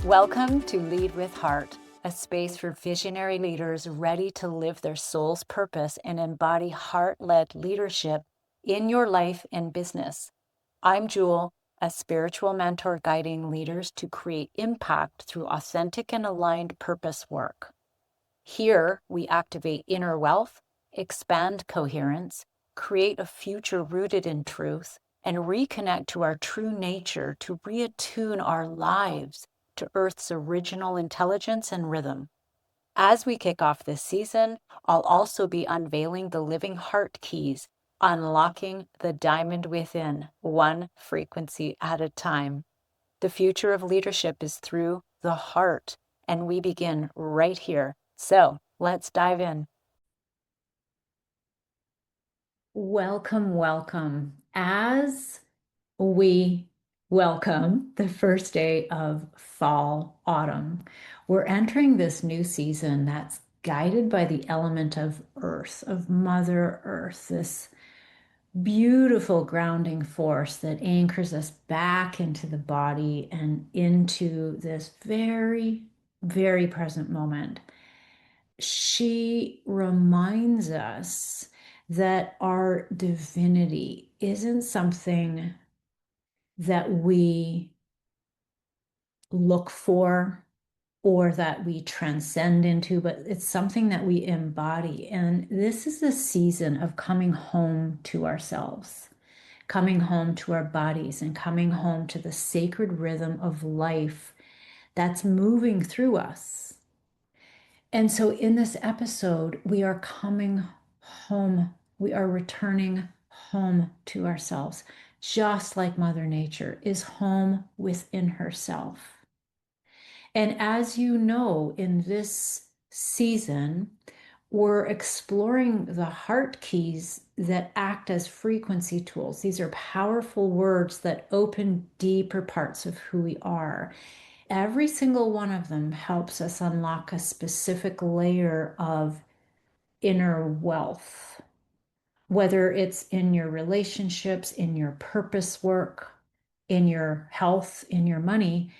Welcome to Lead with Heart, a space for visionary leaders ready to live their soul's purpose and embody heart-led leadership in your life and business. I'm Jewel, a spiritual mentor guiding leaders to create impact through authentic and aligned purpose work. Here, we activate inner wealth, expand coherence, create a future rooted in truth, and reconnect to our true nature to reattune our lives to Earth's original intelligence and rhythm. As we kick off this season, I'll also be unveiling the living heart keys, unlocking the diamond within, one frequency at a time. The future of leadership is through the heart, and we begin right here. So let's dive in. Welcome, welcome. As we welcome the first day of fall, autumn, we're entering this new season that's guided by the element of earth, of Mother Earth, this beautiful grounding force that anchors us back into the body and into this very, very present moment. She reminds us that our divinity isn't something that we look for or that we transcend into, but it's something that we embody. And this is a season of coming home to ourselves, coming home to our bodies, and coming home to the sacred rhythm of life that's moving through us. And so in this episode, we are coming home. We are returning home to ourselves, just like Mother Nature is home within herself. And as you know, in this season, we're exploring the heart keys that act as frequency tools. These are powerful words that open deeper parts of who we are. Every single one of them helps us unlock a specific layer of inner wealth, whether it's in your relationships, in your purpose work, in your health, in your money.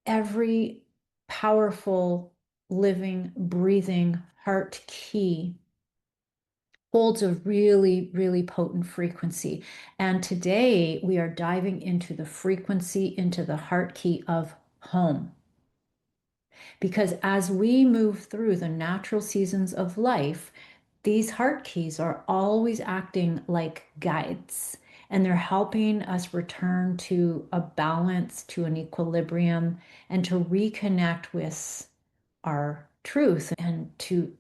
Every powerful, living, breathing heart key holds a really, really potent frequency. And today we are diving into the frequency, into the heart key of home. Because as we move through the natural seasons of life, these heart keys are always acting like guides, and they're helping us return to a balance, to an equilibrium, and to reconnect with our truth and to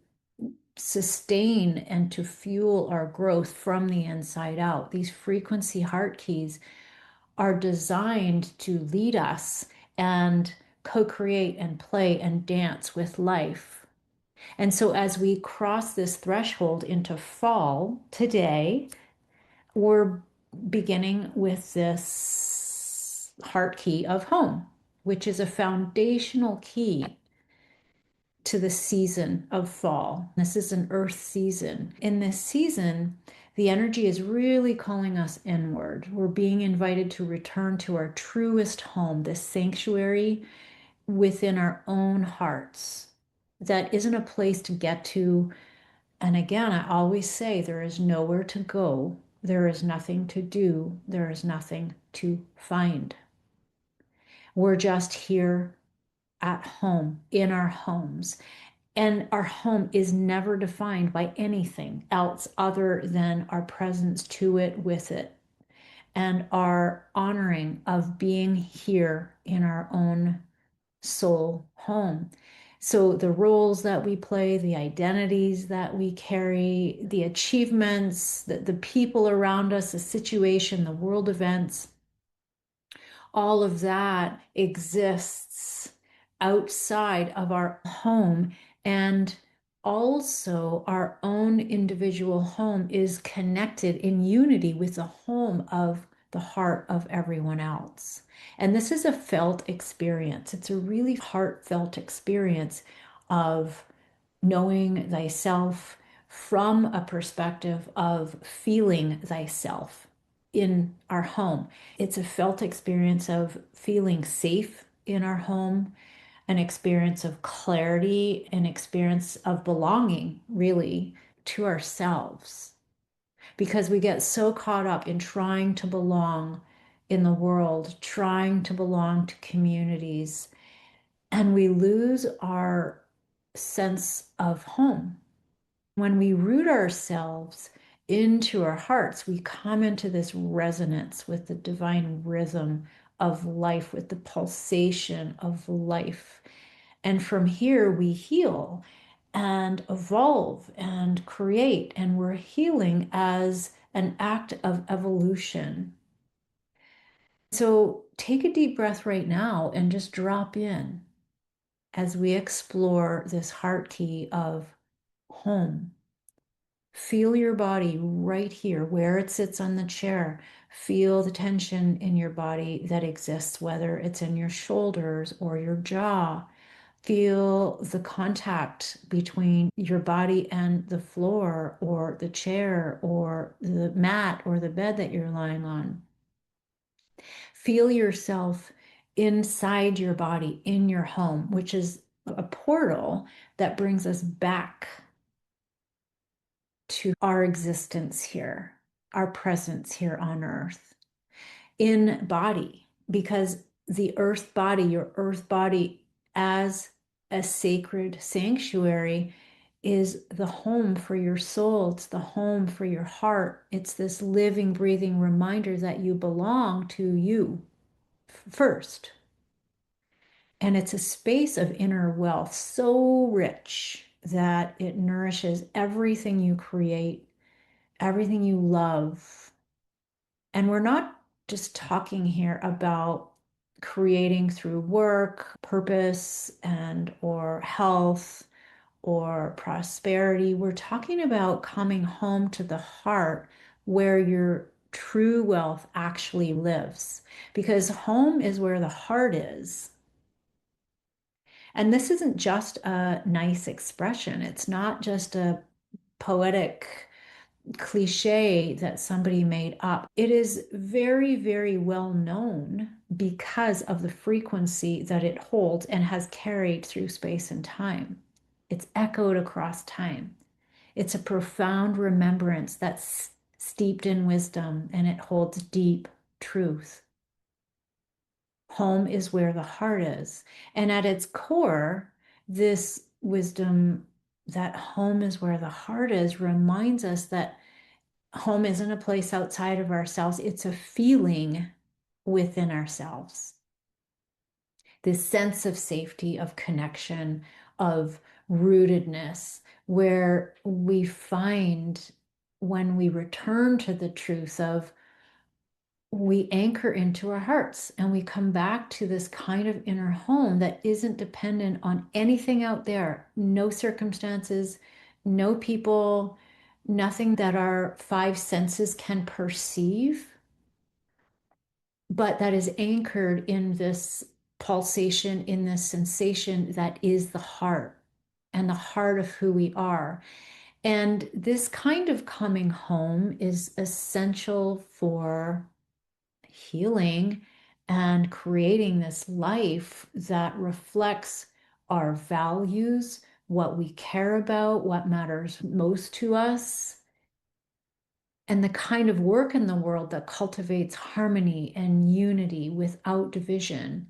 sustain and to fuel our growth from the inside out. These frequency heart keys are designed to lead us and co-create and play and dance with life. And so as we cross this threshold into fall today, we're beginning with this heart key of home, which is a foundational key to the season of fall. This is an earth season. In this season, the energy is really calling us inward. We're being invited to return to our truest home, this sanctuary within our own hearts. That isn't a place to get to. And again, I always say there is nowhere to go. There is nothing to do. There is nothing to find. We're just here at home, in our homes. And our home is never defined by anything else other than our presence to it, with it, and our honoring of being here in our own soul home. So the roles that we play, the identities that we carry, the achievements, the people around us, the situation, the world events, all of that exists outside of our home. And also our own individual home is connected in unity with the home of the heart of everyone else. And this is a felt experience. It's a really heartfelt experience of knowing thyself from a perspective of feeling thyself in our home. It's a felt experience of feeling safe in our home, an experience of clarity, an experience of belonging, really, to ourselves. Because we get so caught up in trying to belong in the world, trying to belong to communities, and we lose our sense of home. When we root ourselves into our hearts, we come into this resonance with the divine rhythm of life, with the pulsation of life. And from here, we heal and evolve and create, and we're healing as an act of evolution. So take a deep breath right now and just drop in as we explore this heart key of home. Feel your body right here, where it sits on the chair. Feel the tension in your body that exists, whether it's in your shoulders or your jaw. Feel the contact between your body and the floor or the chair or the mat or the bed that you're lying on. Feel yourself inside your body, in your home, which is a portal that brings us back to our existence here, our presence here on earth, in body, because the earth body, your earth body as a sacred sanctuary, is the home for your soul. It's the home for your heart. It's this living, breathing reminder that you belong to you first. And it's a space of inner wealth so rich that it nourishes everything you create, everything you love. And we're not just talking here about creating through work, purpose, and or health or prosperity. We're talking about coming home to the heart where your true wealth actually lives. Because home is where the heart is. And this isn't just a nice expression. It's not just a poetic cliche that somebody made up. It is very, very well known because of the frequency that it holds and has carried through space and time. It's echoed across time. It's a profound remembrance that's steeped in wisdom and it holds deep truth. Home is where the heart is. And at its core, this wisdom that home is where the heart is reminds us that home isn't a place outside of ourselves, it's a feeling within ourselves. This sense of safety, of connection, of rootedness, where we find when we return to the truth of we anchor into our hearts and we come back to this kind of inner home that isn't dependent on anything out there, no circumstances, no people, nothing that our five senses can perceive, but that is anchored in this pulsation, in this sensation that is the heart and the heart of who we are. And this kind of coming home is essential for healing and creating this life that reflects our values, what we care about, what matters most to us, and the kind of work in the world that cultivates harmony and unity without division.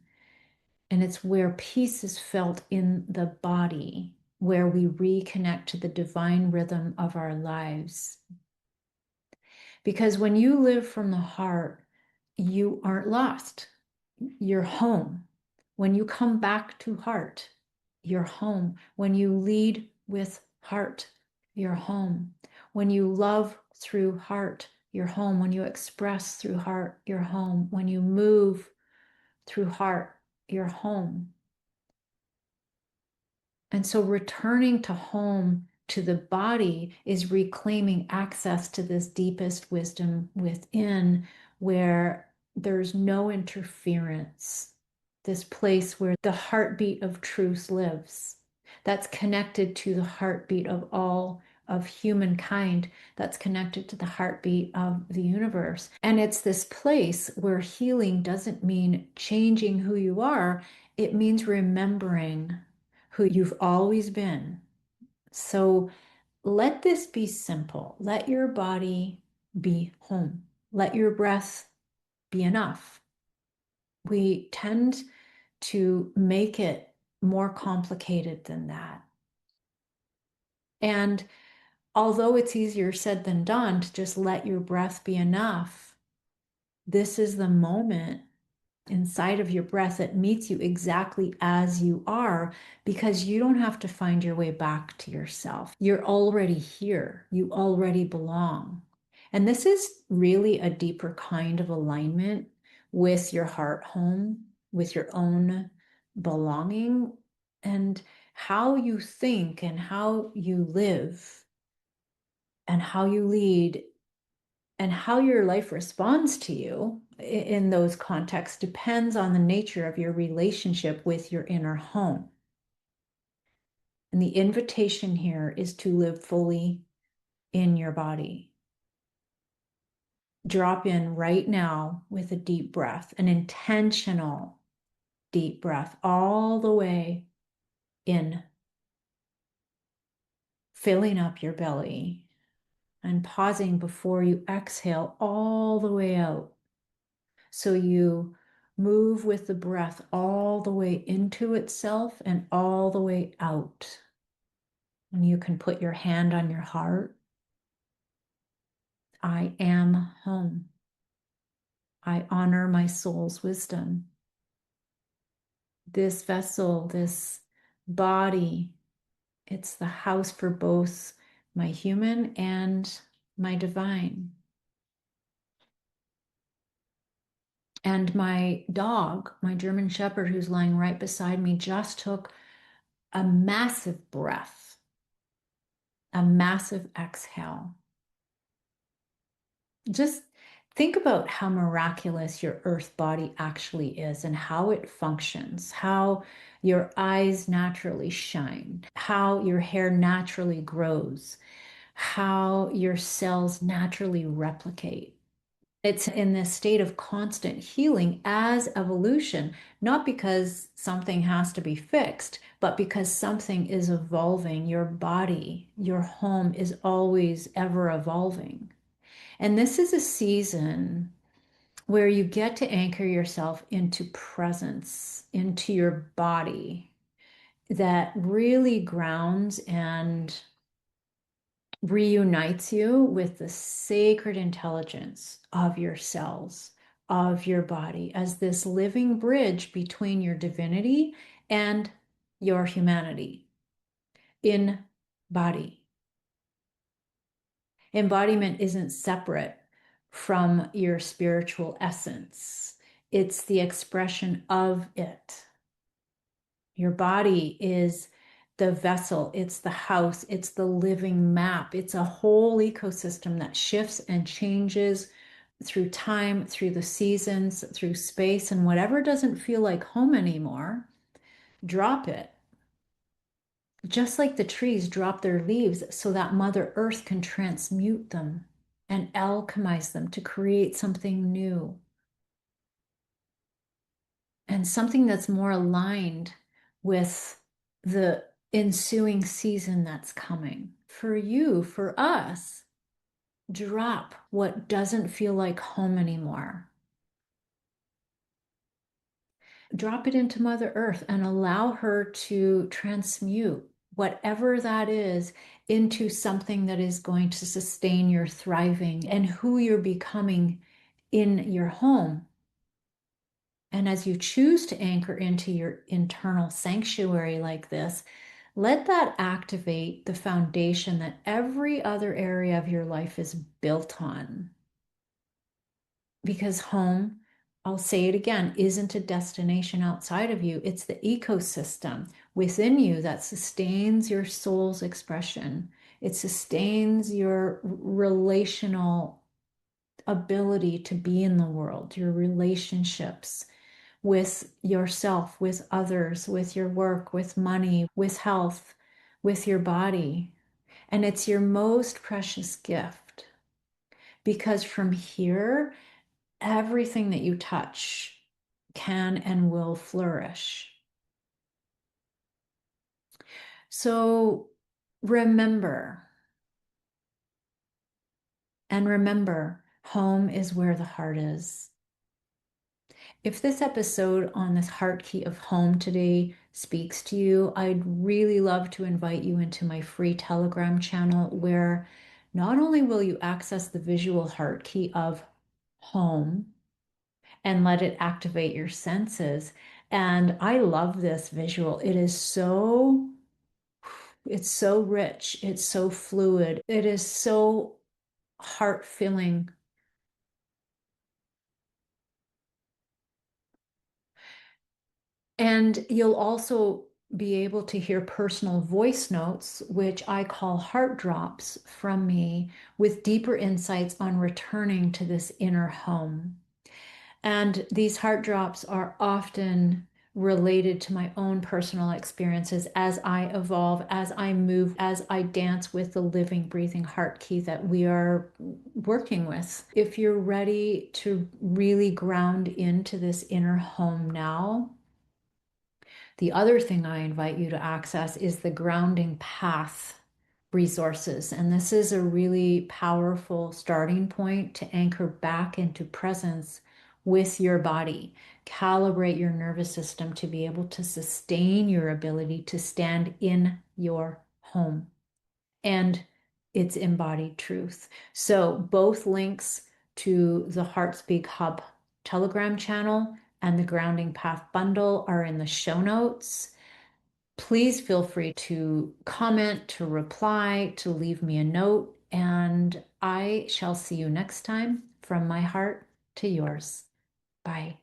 And it's where peace is felt in the body, where we reconnect to the divine rhythm of our lives. Because when you live from the heart, you aren't lost. You're home. When you come back to heart, you're home. When you lead with heart, you're home. When you love through heart, you're home. When you express through heart, you're home. When you move through heart, you're home. And so returning to home, to the body, is reclaiming access to this deepest wisdom within, where there's no interference, this place where the heartbeat of truth lives, that's connected to the heartbeat of all of humankind that's connected to the heartbeat of the universe. And it's this place where healing doesn't mean changing who you are, it means remembering who you've always been. So let this be simple. Let your body be home. Let your breath be enough. We tend to make it more complicated than that. And although it's easier said than done to just let your breath be enough, this is the moment inside of your breath that meets you exactly as you are, because you don't have to find your way back to yourself. You're already here. You already belong. And this is really a deeper kind of alignment with your heart home, with your own belonging, and how you think and how you live and how you lead and how your life responds to you in those contexts depends on the nature of your relationship with your inner home. And the invitation here is to live fully in your body. Drop in right now with a deep breath, an intentional deep breath all the way in, filling up your belly and pausing before you exhale all the way out. So you move with the breath all the way into itself and all the way out. And you can put your hand on your heart. I am home. I honor my soul's wisdom. This vessel, this body, it's the house for both my human and my divine. And my dog, my German Shepherd, who's lying right beside me, just took a massive breath, a massive exhale. Just think about how miraculous your earth body actually is and how it functions, how your eyes naturally shine, how your hair naturally grows, how your cells naturally replicate. It's in this state of constant healing as evolution, not because something has to be fixed, but because something is evolving. Your body, your home is always ever evolving. And this is a season where you get to anchor yourself into presence, into your body that really grounds and reunites you with the sacred intelligence of your cells, of your body, as this living bridge between your divinity and your humanity in body. Embodiment isn't separate from your spiritual essence, it's the expression of it. Your body is the vessel, it's the house, it's the living map. It's a whole ecosystem that shifts and changes through time, through the seasons, through space, and whatever doesn't feel like home anymore, drop it. Just like the trees drop their leaves so that Mother Earth can transmute them and alchemize them to create something new and something that's more aligned with the ensuing season that's coming. For you, for us, drop what doesn't feel like home anymore. Drop it into Mother Earth and allow her to transmute whatever that is into something that is going to sustain your thriving and who you're becoming in your home. And as you choose to anchor into your internal sanctuary like this, let that activate the foundation that every other area of your life is built on. Because home, I'll say it again, isn't a destination outside of you. It's the ecosystem within you that sustains your soul's expression. It sustains your relational ability to be in the world, your relationships with yourself, with others, with your work, with money, with health, with your body. And it's your most precious gift because from here, everything that you touch can and will flourish. So remember, and remember, home is where the heart is. If this episode on this heart key of home today speaks to you, I'd really love to invite you into my free Telegram channel where not only will you access the visual heart key of home and let it activate your senses. And I love this visual. It's so rich. It's so fluid. It is so heart filling. And you'll also be able to hear personal voice notes, which I call heart drops from me, with deeper insights on returning to this inner home. And these heart drops are often related to my own personal experiences as I evolve, as I move, as I dance with the living, breathing heart key that we are working with. If you're ready to really ground into this inner home now, the other thing I invite you to access is the grounding path resources. And this is a really powerful starting point to anchor back into presence with your body, calibrate your nervous system to be able to sustain your ability to stand in your home and its embodied truth. So both links to the Heartspeak Hub Telegram channel and the Grounding Path bundle are in the show notes. Please feel free to comment, to reply, to leave me a note, and I shall see you next time from my heart to yours. Bye.